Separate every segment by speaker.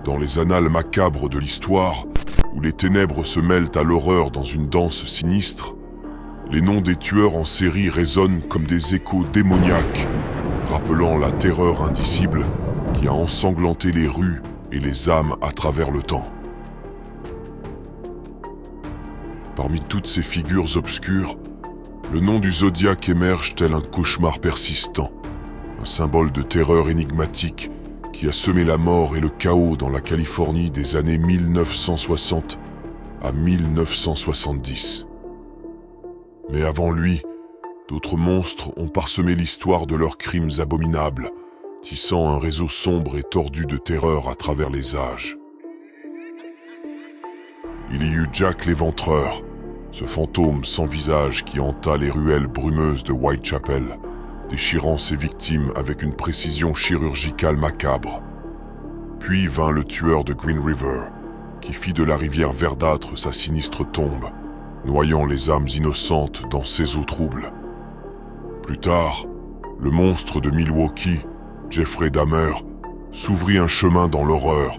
Speaker 1: dans les annales macabres de l'histoire, où les ténèbres se mêlent à l'horreur dans une danse sinistre, les noms des tueurs en série résonnent comme des échos démoniaques, rappelant la terreur indicible qui a ensanglanté les rues et les âmes à travers le temps. Parmi toutes ces figures obscures, le nom du Zodiac émerge tel un cauchemar persistant, un symbole de terreur énigmatique qui a semé la mort et le chaos dans la Californie des années 1960 à 1970. Mais avant lui, d'autres monstres ont parsemé l'histoire de leurs crimes abominables, tissant un réseau sombre et tordu de terreur à travers les âges. Il y eut Jack l'Éventreur, ce fantôme sans visage qui hanta les ruelles brumeuses de Whitechapel, déchirant ses victimes avec une précision chirurgicale macabre. Puis vint le tueur de Green River, qui fit de la rivière verdâtre sa sinistre tombe, noyant les âmes innocentes dans ses eaux troubles. Plus tard, le monstre de Milwaukee, Jeffrey Dahmer, s'ouvrit un chemin dans l'horreur,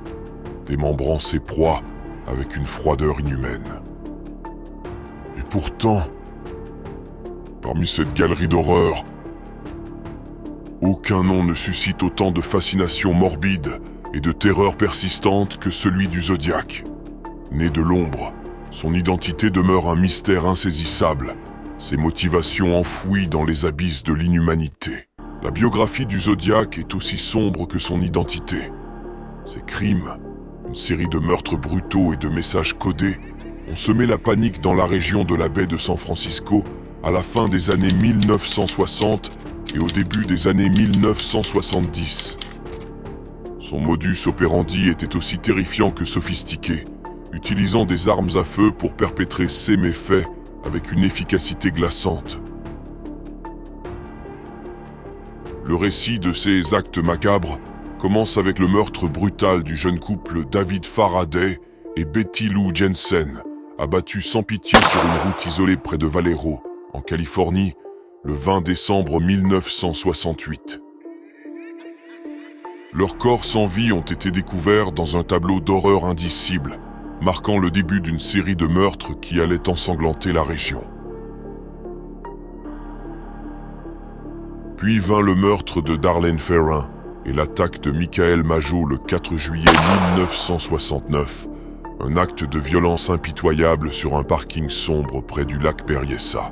Speaker 1: démembrant ses proies avec une froideur inhumaine. Et pourtant, parmi cette galerie d'horreur, aucun nom ne suscite autant de fascination morbide et de terreur persistante que celui du Zodiac. Né de l'ombre, son identité demeure un mystère insaisissable, ses motivations enfouies dans les abysses de l'inhumanité. La biographie du Zodiac est aussi sombre que son identité. Ses crimes, une série de meurtres brutaux et de messages codés, ont semé la panique dans la région de la baie de San Francisco à la fin des années 1960 et au début des années 1970. Son modus operandi était aussi terrifiant que sophistiqué, utilisant des armes à feu pour perpétrer ses méfaits avec une efficacité glaçante. Le récit de ces actes macabres commence avec le meurtre brutal du jeune couple David Faraday et Betty Lou Jensen, abattus sans pitié sur une route isolée près de Vallejo, en Californie, le 20 décembre 1968. Leurs corps sans vie ont été découverts dans un tableau d'horreur indicible, marquant le début d'une série de meurtres qui allait ensanglanter la région. Puis vint le meurtre de Darlene Ferrin et l'attaque de Michael Mageau le 4 juillet 1969, un acte de violence impitoyable sur un parking sombre près du lac Berryessa.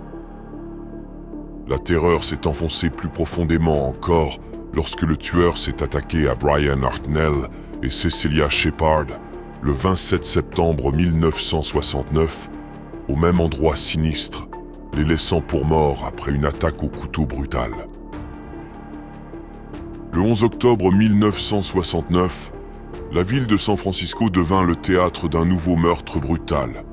Speaker 1: La terreur s'est enfoncée plus profondément encore lorsque le tueur s'est attaqué à Brian Hartnell et Cecilia Shepard le 27 septembre 1969, au même endroit sinistre, les laissant pour morts après une attaque au couteau brutale. Le 11 octobre 1969, la ville de San Francisco devint le théâtre d'un nouveau meurtre brutal,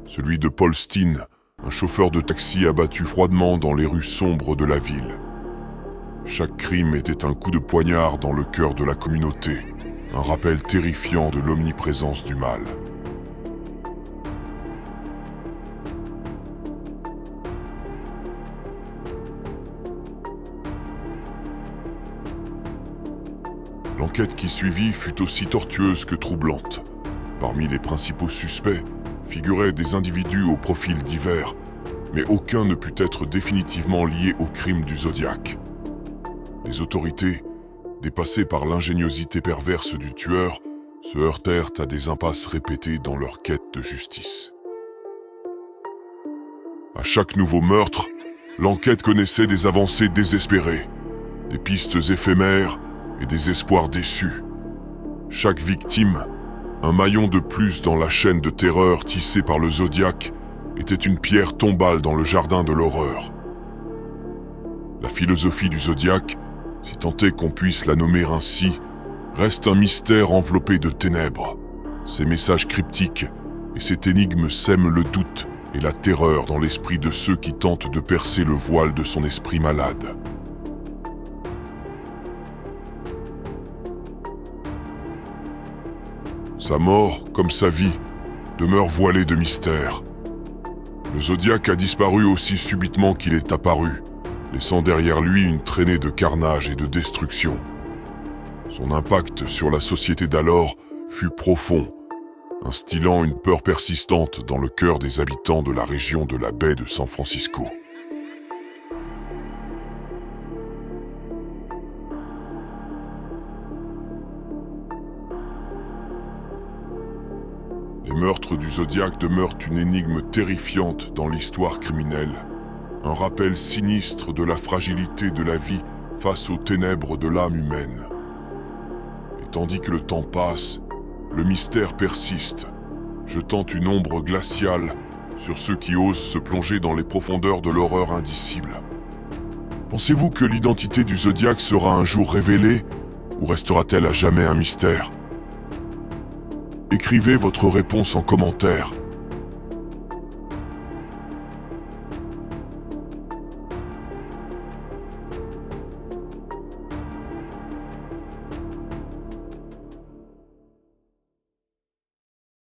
Speaker 1: celui de Paul Steen, un chauffeur de taxi abattu froidement dans les rues sombres de la ville. Chaque crime était un coup de poignard dans le cœur de la communauté, un rappel terrifiant de l'omniprésence du mal. L'enquête qui suivit fut aussi tortueuse que troublante. Parmi les principaux suspects figuraient des individus aux profils divers, mais aucun ne put être définitivement lié au crime du Zodiac. Les autorités, dépassées par l'ingéniosité perverse du tueur, se heurtèrent à des impasses répétées dans leur quête de justice. À chaque nouveau meurtre, l'enquête connaissait des avancées désespérées, des pistes éphémères et des espoirs déçus. Chaque victime, un maillon de plus dans la chaîne de terreur tissée par le Zodiac, était une pierre tombale dans le jardin de l'horreur. La philosophie du Zodiac, si tant est qu'on puisse la nommer ainsi, reste un mystère enveloppé de ténèbres. Ses messages cryptiques et cette énigme sèment le doute et la terreur dans l'esprit de ceux qui tentent de percer le voile de son esprit malade. Sa mort, comme sa vie, demeure voilée de mystère. Le Zodiac a disparu aussi subitement qu'il est apparu, laissant derrière lui une traînée de carnage et de destruction. Son impact sur la société d'alors fut profond, instillant une peur persistante dans le cœur des habitants de la région de la baie de San Francisco. Les meurtres du Zodiac demeurent une énigme terrifiante dans l'histoire criminelle, un rappel sinistre de la fragilité de la vie face aux ténèbres de l'âme humaine. Et tandis que le temps passe, le mystère persiste, jetant une ombre glaciale sur ceux qui osent se plonger dans les profondeurs de l'horreur indicible. Pensez-vous que l'identité du Zodiac sera un jour révélée, ou restera-t-elle à jamais un mystère ? Écrivez votre réponse en commentaire.